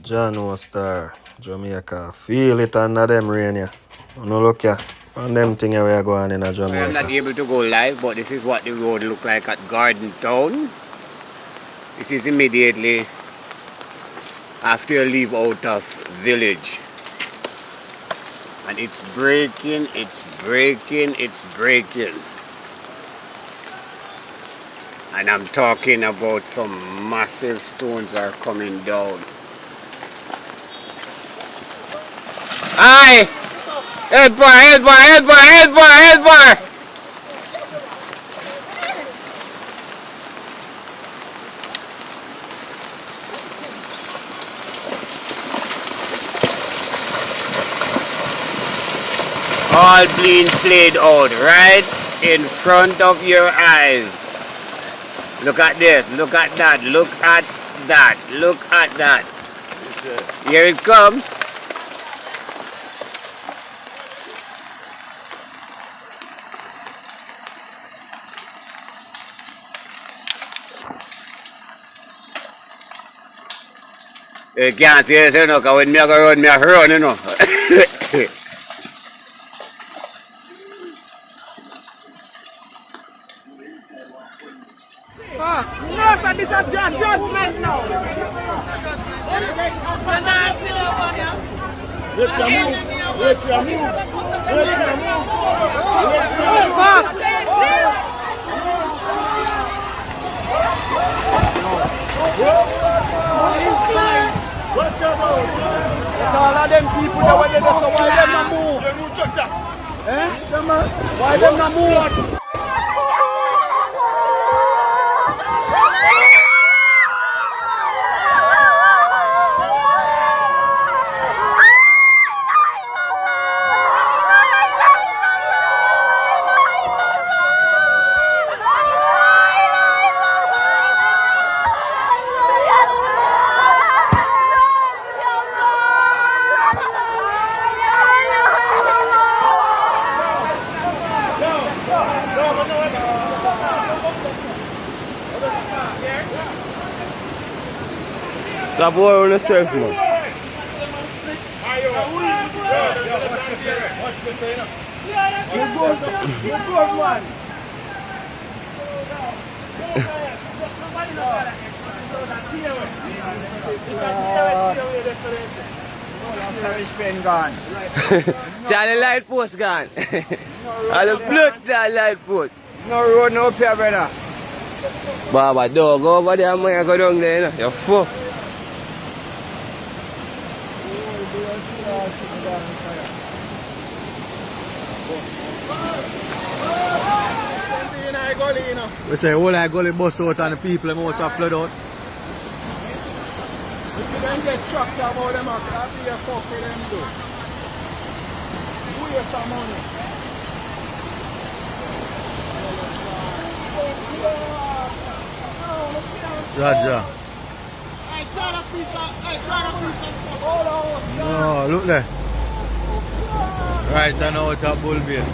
John was star, Jamaica. Feel it under them rain, yeah. No look here. On them thing we are going in a I am not Jamaica. able to go live, but this is what the road look like at Garden Town. This is immediately after you leave out of village. And it's breaking, it's breaking, it's breaking. And I'm talking about some massive stones are coming down. Aye! Head bar, head bar, head bar, head bar, head bar! All being played out right in front of your eyes. Look at this, look at that, look at that, look at that. Here it comes. You can't see this, you know, because when me go run, me run, you know. No, sir, this is judgment now. All of them people that were there, so why them not move? Why them not move? That boy on the surf, man. Charlie light post gone. All the blood that light post. No road, no here, brother. Baba, dog, go over there, man. Go down there, you know. You're full. We say all I gully bus out and the people them also flood out. If you don't get shocked about them, I'll be a fuck for them do. Who you some money? Raja. I got a piece of stuff. Hold on. Oh, look there. Right and out of Bullbeard.